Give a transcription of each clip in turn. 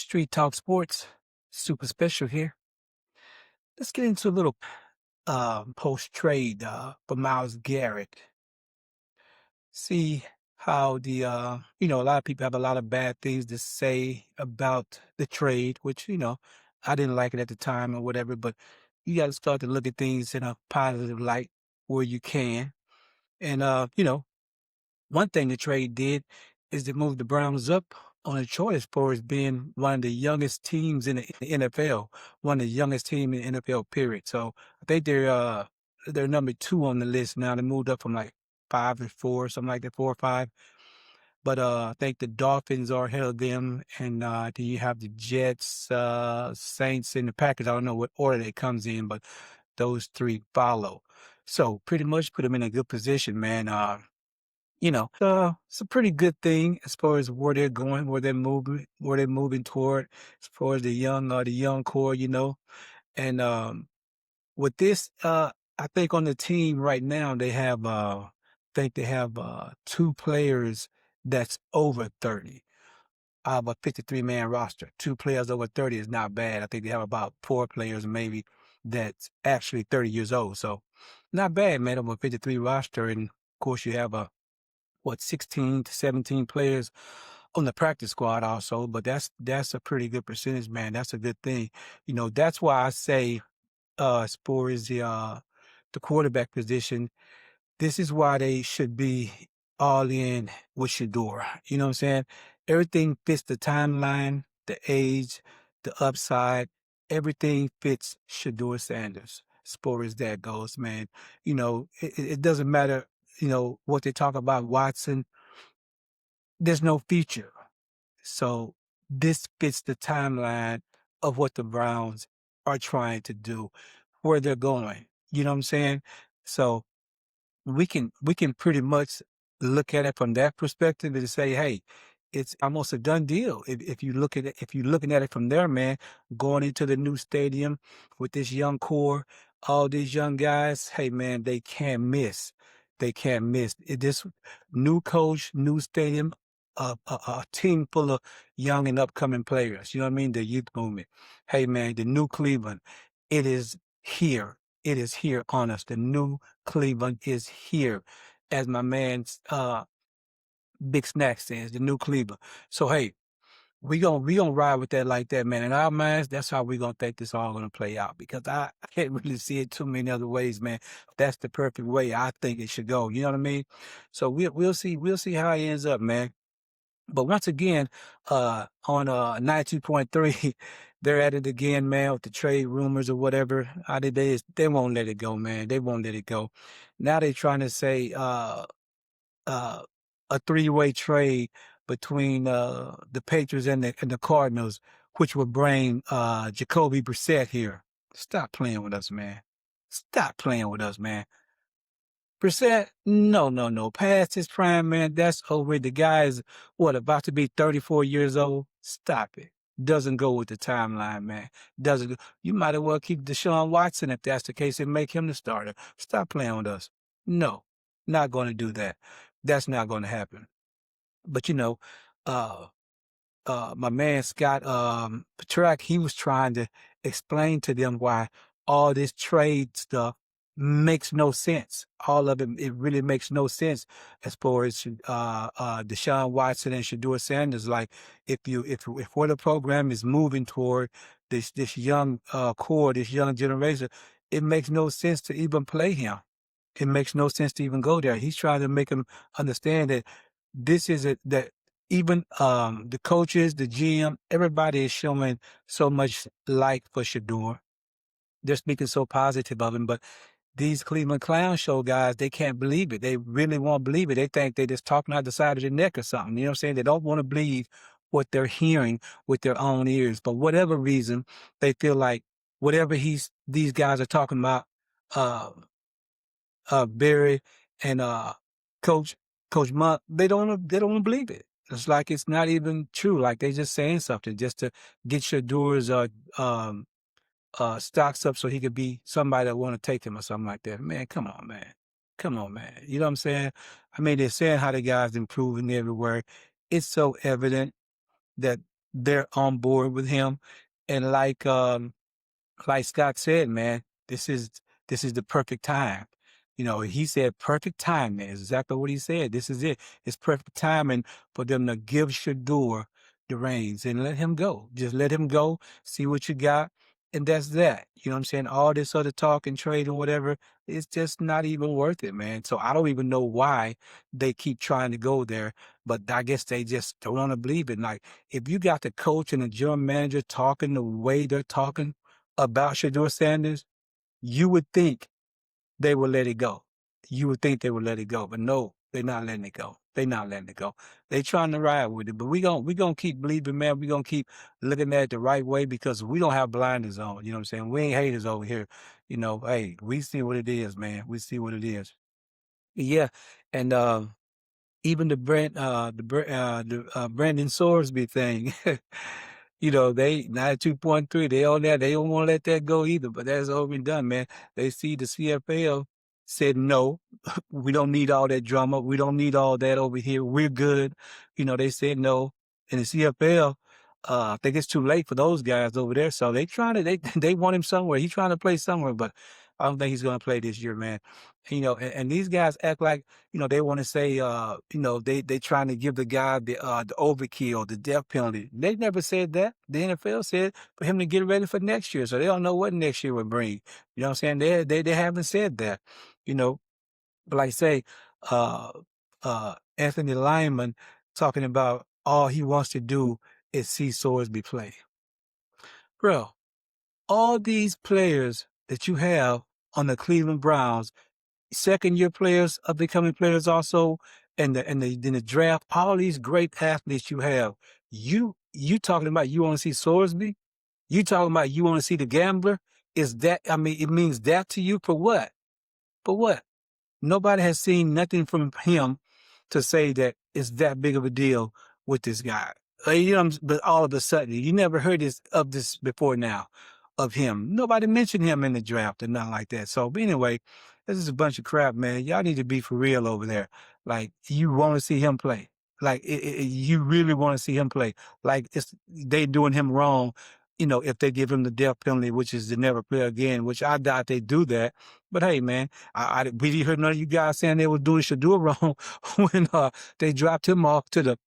Street Talk Sports, super special here. Let's get into a little post trade for Miles Garrett. See how a lot of people have a lot of bad things to say about the trade, which, I didn't like it at the time or whatever, but you got to start to look at things in a positive light where you can. And, one thing the trade did is to move the Browns up on a choice for as being one of the youngest teams in the NFL, one of the youngest team in the NFL period. So I think they're number two on the list now. They moved up from like 5 or 4, something like that, 4 or 5. But I think the Dolphins are ahead of them, and then you have the Jets, Saints, and the Packers. I don't know what order it comes in, but those three follow. So pretty much put them in a good position, man. It's a pretty good thing as far as where they're going, where they're moving toward, as far as the young core, And with this, I think on the team right now they have two players that's over 30. Out of a 53-man roster, two players over 30 is not bad. I think they have about 4 players maybe that's actually 30 years old. So not bad, man, over a 53 roster. And of course you have 16 to 17 players on the practice squad also, but that's a pretty good percentage, man. That's a good thing. That's why I say as far as the quarterback position, this is why they should be all in with Shedeur. You know what I'm saying? Everything fits the timeline, the age, the upside, everything fits Shedeur Sanders as far as that goes, man. It doesn't matter, what they talk about Watson. There's no future. So this fits the timeline of what the Browns are trying to do, where they're going. You know what I'm saying? So we can pretty much look at it from that perspective and say, hey, it's almost a done deal. If you look at it, if you're looking at it from there, man, going into the new stadium with this young core, all these young guys, hey man, they can't miss. They can't miss. This new coach, new stadium, a team full of young and upcoming players. You know what I mean? The youth movement. Hey man, the new Cleveland, it is here. It is here on us. The new Cleveland is here, as my man Big Snack says, the new Cleveland. So hey, we gonna ride with that like that, man. In our minds, that's how we gonna think this all gonna play out. Because I can't really see it too many other ways, man. That's the perfect way I think it should go. You know what I mean? So we'll see how it ends up, man. But once again, on 92.3, they're at it again, man, with the trade rumors or whatever. They won't let it go, man. They won't let it go. Now they're trying to say uh, a three-way trade between the Patriots and the Cardinals, which would bring Jacoby Brissett here. Stop playing with us, man. Stop playing with us, man. Brissett, no, no, no. Past his prime, man. That's over. The guy is, about to be 34 years old? Stop it. Doesn't go with the timeline, man. Doesn't go. You might as well keep Deshaun Watson if that's the case and make him the starter. Stop playing with us. No, not going to do that. That's not going to happen. But, uh, my man Scott Petrak, he was trying to explain to them why all this trade stuff makes no sense. All of it really makes no sense as far as Deshaun Watson and Shedeur Sanders. Like if where the program is moving toward this young core, this young generation, it makes no sense to even play him. It makes no sense to even go there. He's trying to make them understand that this is it that even the coaches, the GM, everybody is showing so much like for Shador. They're speaking so positive of him, but these Cleveland Clown Show guys, they can't believe it. They really won't believe it. They think they're just talking out the side of their neck or something. You know what I'm saying? They don't want to believe what they're hearing with their own ears. For whatever reason, they feel like whatever these guys are talking about, uh, Barry and Coach Monk, they don't believe it. It's like it's not even true. Like they just saying something just to get Shadur's stocks up so he could be somebody that want to take him or something like that. Man, come on, man. Come on, man. You know what I'm saying? I mean, they're saying how the guy's improving everywhere. It's so evident that they're on board with him. And like Scott said, man, this is the perfect time. He said perfect time, man. Is exactly what he said. This is it. It's perfect timing for them to give Shedeur the reins and let him go. Just let him go, see what you got, and that's that. You know what I'm saying? All this other talk and trade or whatever, it's just not even worth it, man. So I don't even know why they keep trying to go there, but I guess they just don't want to believe it. Like, if you got the coach and the general manager talking the way they're talking about Shedeur Sanders, you would think they would let it go. You would think they would let it go, but no, they're not letting it go. They're not letting it go. They trying to ride with it, but we gonna keep believing, man. We gonna keep looking at it the right way because we don't have blinders on. You know what I'm saying? We ain't haters over here. Hey, we see what it is, man. We see what it is. Yeah, and even the Brandon Sorsby thing, they 92.3, they on that. They don't want to let that go either, but that's all been done, man. They see the CFL said no, we don't need all that drama. We don't need all that over here. We're good. They said no. And the CFL, I think it's too late for those guys over there. So they trying to they want him somewhere. He's trying to play somewhere, but I don't think he's gonna play this year, man. And these guys act like, they want to say, they trying to give the guy the overkill, the death penalty. They never said that. The NFL said for him to get ready for next year, so they don't know what next year will bring. You know what I'm saying? They haven't said that. You know, but like say, uh, Anthony Lyman talking about all he wants to do is see Sorsby play, bro. All these players that you have on the Cleveland Browns, second year players, up and coming players also, and in the draft, all these great athletes you have. You talking about you want to see Sorsby? You talking about you want to see the gambler? Is that, I mean, it means that to you for what? For what? Nobody has seen nothing from him to say that it's that big of a deal with this guy. But all of a sudden, you never heard of this before now, of him. Nobody mentioned him in the draft and nothing like that. So, but anyway, this is a bunch of crap, man. Y'all need to be for real over there. Like, you want to see him play. Like, you really want to see him play. Like, they doing him wrong, if they give him the death penalty, which is to never play again, which I doubt they do that. But hey, man, we didn't hear none of you guys saying they were doing Shedeur wrong when they dropped him off to the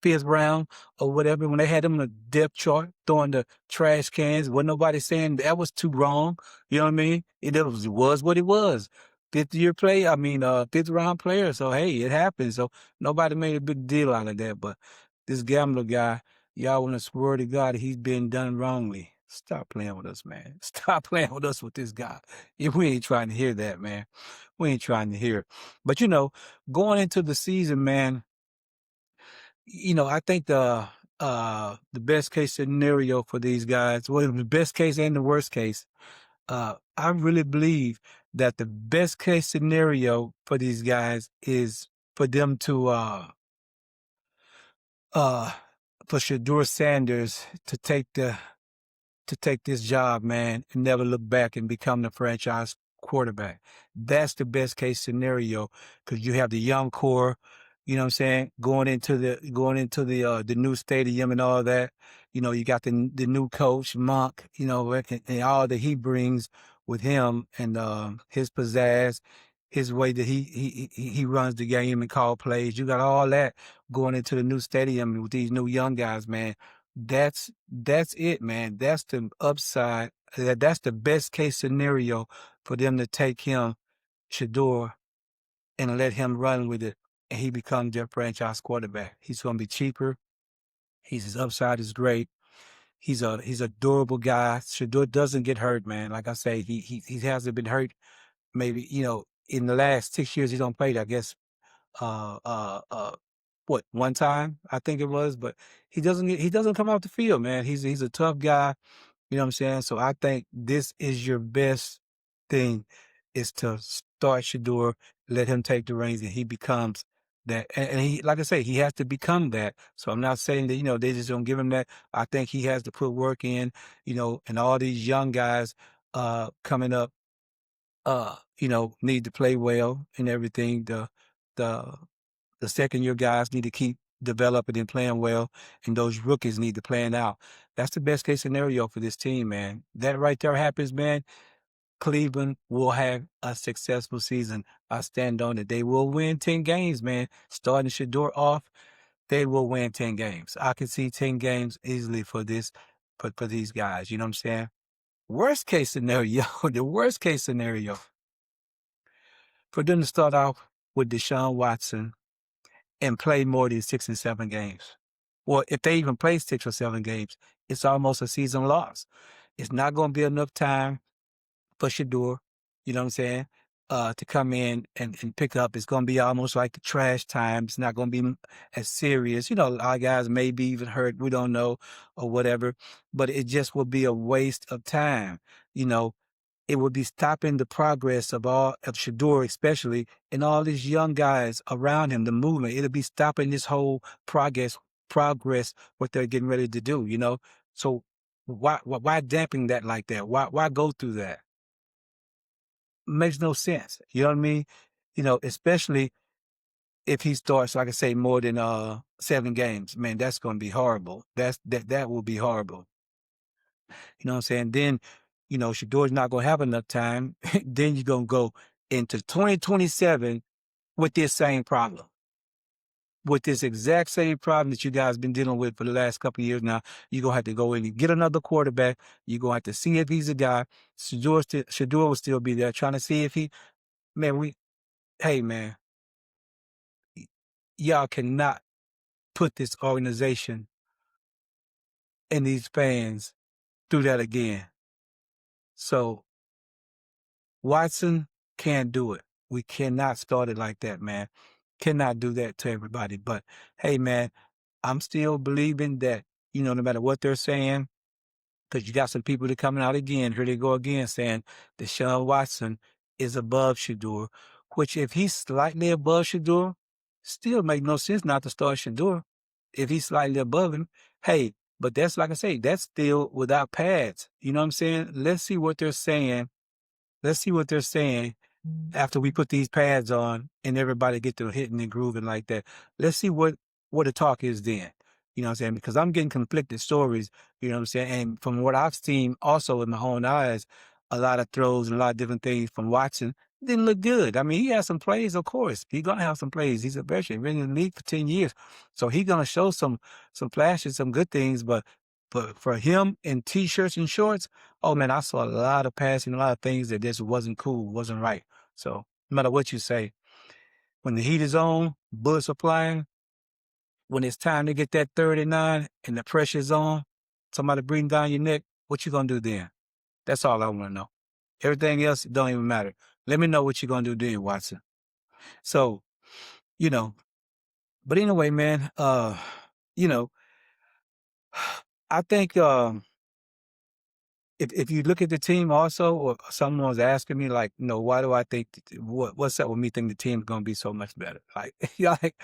fifth round or whatever, when they had him on the depth chart, throwing the trash cans. Wasn't nobody saying that was too wrong. You know what I mean? It was what it was. Fifth year play, I mean, fifth round player. So, hey, it happened. So nobody made a big deal out of that. But this gambler guy, y'all want to swear to God he's been done wrongly. Stop playing with us, man. Stop playing with us with this guy. If we ain't trying to hear that, man. We ain't trying to hear it. But, going into the season, man, I think the best case scenario for these guys, well, the best case and the worst case, I really believe that the best case scenario for these guys is for them to uh for Shedeur Sanders to take this job, man, and never look back and become the franchise quarterback. That's the best case scenario because you have the young core, you know what I'm saying, going into the new stadium and all that. You got the new coach, Monk, and all that he brings with him and his pizzazz, his way that he runs the game and call plays. You got all that going into the new stadium with these new young guys, man. That's it, man. That's the upside. That's the best case scenario for them to take him, Shedeur, and let him run with it, and he becomes their franchise quarterback. He's going to be cheaper. His upside is great. He's a durable guy. Shedeur doesn't get hurt, man. Like I say, he hasn't been hurt. Maybe in the last 6 years he don't play. I guess uh uh uh what, one time I think it was, but he doesn't come off the field, man. He's a tough guy. You know what I'm saying? So I think this is your best thing, is to start Shedeur, let him take the reins, and he becomes that. And he, like I say, he has to become that. So I'm not saying that, they just don't give him that. I think he has to put work in, and all these young guys coming up, need to play well and everything. The second year guys need to keep developing and playing well, and those rookies need to plan out. That's the best case scenario for this team, man. That right there happens, man. Cleveland will have a successful season. I stand on it. They will win 10 games, man. Starting Shedeur off, they will win 10 games. I can see 10 games easily for this, for these guys. You know what I'm saying? Worst case scenario, the worst case scenario for them to start off with Deshaun Watson and play more than 6 and 7 games. Well, if they even play 6 or 7 games, it's almost a season loss. It's not going to be enough time for Shedeur, you know what I'm saying, to come in and pick up. It's going to be almost like the trash time. It's not going to be as serious. You know, our guys may be even hurt. We don't know or whatever, but it just will be a waste of time. You know, it would be stopping the progress of Shedeur, especially, and all these young guys around him, the movement. It'll be stopping this whole progress, what they're getting ready to do, you know? So why dampen that like that? Why go through that? Makes no sense. You know what I mean? You know, especially if he starts, like I say, more than 7 games. Man, that's gonna be horrible. That will be horrible. You know what I'm saying? Then, you know, Shadeur's not gonna have enough time. Then you're gonna go into 2027 with this same problem. With this exact same problem that you guys been dealing with for the last couple of years now. You're gonna have to go in and get another quarterback. You're gonna have to see if he's a guy. Shedeur will still be there, trying to see if he, man, hey man, y'all cannot put this organization and these fans through that again. So Watson can't do it. We cannot start it like that, man. Cannot do that to everybody. But hey, man, I'm still believing that, you know, no matter what they're saying, because you got some people that coming out again, here they go again, saying Deshaun Watson is above Shedeur, which if he's slightly above Shedeur, still make no sense not to start Shedeur. If he's slightly above him, hey, but that's like I say, that's still without pads. You know what I'm saying? Let's see what they're saying. Let's see what they're saying after we put these pads on and everybody get to hitting and grooving like that. Let's see what the talk is then. You know what I'm saying? Because I'm getting conflicted stories, you know what I'm saying? And from what I've seen also in my own eyes, a lot of throws and a lot of different things from Watson didn't look good. I mean, he has some plays, of course. He's going to have some plays. He's a veteran, been in the league for 10 years. So he's going to show some flashes, some good things. But for him in T-shirts and shorts, oh, man, I saw a lot of passing, a lot of things that just wasn't cool, wasn't right. So no matter what you say, when the heat is on, bullets are flying, when it's time to get that 39 and the pressure's on, somebody breathing down your neck, what you gonna do then? That's all I wanna know. Everything else don't even matter. Let me know what you're gonna do then, Watson. So, you know, but anyway, man, you know, I think if you look at the team also, or someone was asking me like, you know, why do I think what's up with me thinking the team's gonna be so much better? Like, like,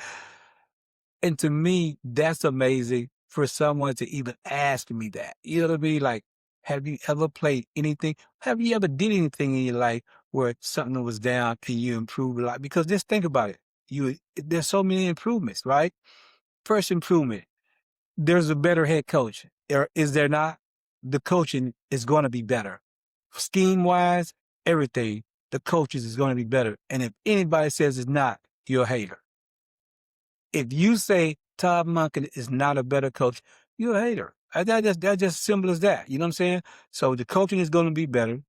and to me, that's amazing for someone to even ask me that. You know what I mean? Like, have you ever played anything? Have you ever did anything in your life where something was down and you improved a lot? Because just think about it. There's so many improvements, right? First improvement, there's a better head coach. Is there not? The coaching is going to be better. Scheme wise, everything, the coaches is going to be better. And if anybody says it's not, you're a hater. If you say Todd Monken is not a better coach, you're a hater. That's just simple as that. You know what I'm saying? So the coaching is going to be better,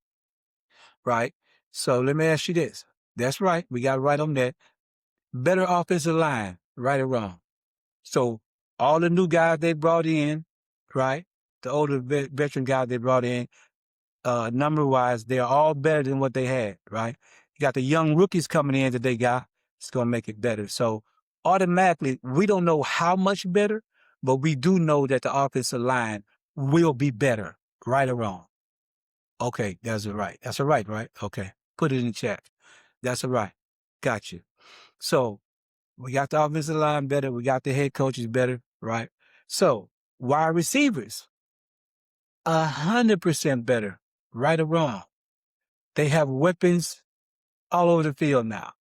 right? So let me ask you this. That's right. We got right on that. Better offensive line, right or wrong. So all the new guys they brought in, right? The older veteran guys they brought in, number-wise, they're all better than what they had, right? You got the young rookies coming in that they got. It's going to make it better. So automatically, we don't know how much better, but we do know that the offensive line will be better, right or wrong. Okay, that's a right. That's a right, right? Okay, put it in the chat. That's a right. Got you. So we got the offensive line better. We got the head coaches better, right? So wide receivers, 100% better, right or wrong. They have weapons all over the field now,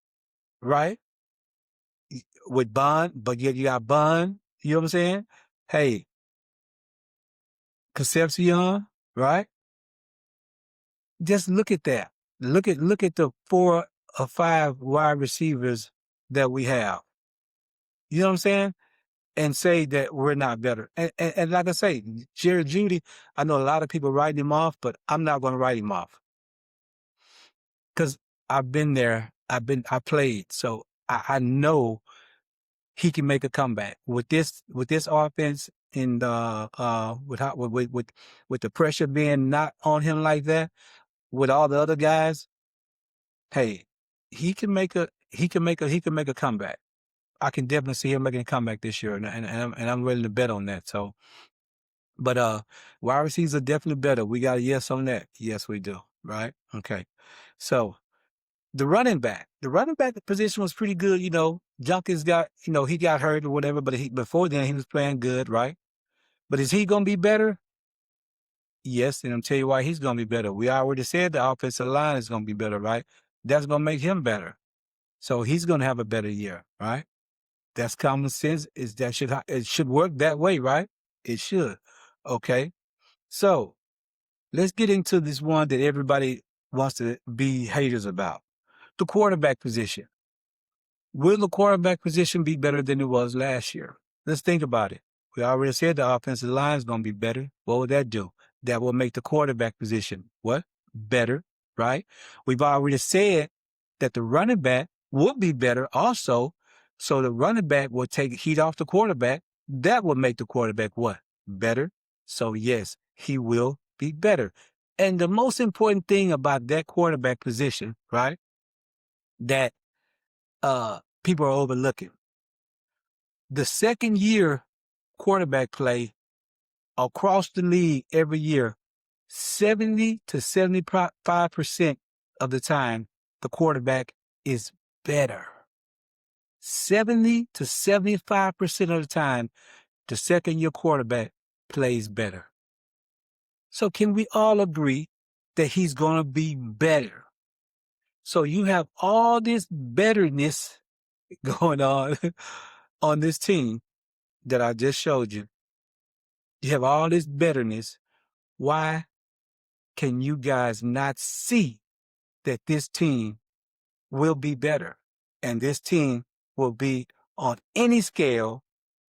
right? with Bond, but yet you got Bond. You know what I'm saying? Hey, Concepcion, right? Just look at that. Look at the 4 or 5 wide receivers that we have. You know what I'm saying? And say that we're not better. And like I say, Jerry Judy, I know a lot of people writing him off, but I'm not going to write him off because I've been there. I played, so I know he can make a comeback with this offense and with the pressure being not on him like that with all the other guys. Hey, he can make a comeback. I can definitely see him making a comeback this year, and I'm willing to bet on that. So, but wide receivers are definitely better. We got a yes on that. Yes, we do. Right? Okay. So the running back position was pretty good. Junkins he got hurt or whatever, but before then he was playing good, right? But is he gonna be better? Yes, and I'm tell you why he's gonna be better. We already said the offensive line is gonna be better, right? That's gonna make him better. So he's gonna have a better year, right? That's common sense. It should work that way, right? It should. Okay. So let's get into this one that everybody wants to be haters about. The quarterback position. Will the quarterback position be better than it was last year? Let's think about it. We already said the offensive line is going to be better. What would that do? That will make the quarterback position what? Better, right? We've already said that the running back will be better also. So the running back will take heat off the quarterback. That will make the quarterback what? Better. So yes, he will be better. And the most important thing about that quarterback position, right? That people are overlooking. The second year quarterback play across the league every year, 70 to 75% of the time, the quarterback is better. 70 to 75% of the time, the second year quarterback plays better. So can we all agree that he's going to be better? So you have all this betterness going on this team that I just showed you. You have all this betterness. Why can you guys not see that this team will be better? And this team will be on any scale.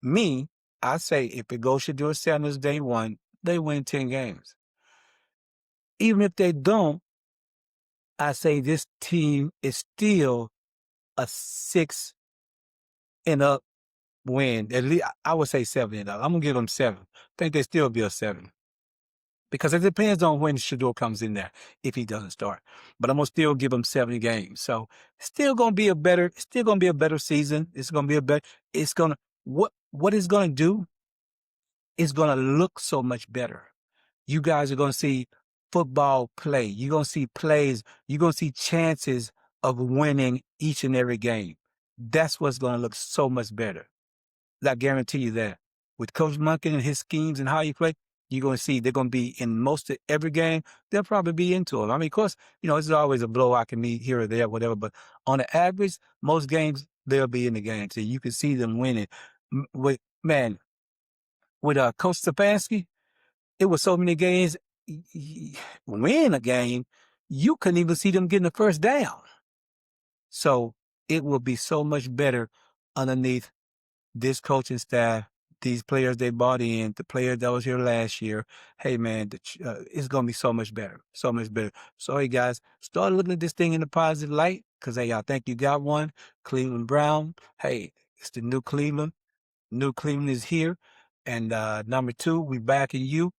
I say if it goes Shedeur Sanders day one, they win 10 games. Even if they don't, I say this team is still a 6 and up win. At least I would say 7 and up. I'm gonna give them 7. I think they still be a 7. Because it depends on when Shedeur comes in there, if he doesn't start. But I'm gonna still give him 7 games. So still gonna be a better season. It's gonna be what it's gonna do is gonna look so much better. You guys are gonna see football play. You're gonna see plays, you're gonna see chances of winning each and every game. That's what's gonna look so much better. I guarantee you that. With Coach Monken and his schemes and how he play, you're going to see they're going to be in most of every game. They'll probably be into it. I mean, of course, it's always a blowout can be here or there, whatever. But on the average, most games, they'll be in the game. So you can see them winning. With Coach Stefanski, it was so many games. Win a game, you couldn't even see them getting the first down. So it will be so much better underneath this coaching staff, these players they bought in, the players that was here last year. Hey, man, it's going to be so much better, so much better. So, hey, guys, start looking at this thing in a positive light because, hey, I think you got one. Cleveland Brown, hey, it's the new Cleveland. New Cleveland is here. And number 2, we backing you.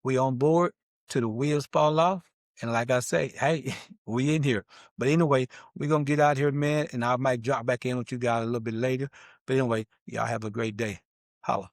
We on board till the wheels fall off. And like I say, hey, we in here. But anyway, we're going to get out here, man, and I might drop back in with you guys a little bit later. But anyway, y'all have a great day. Holla.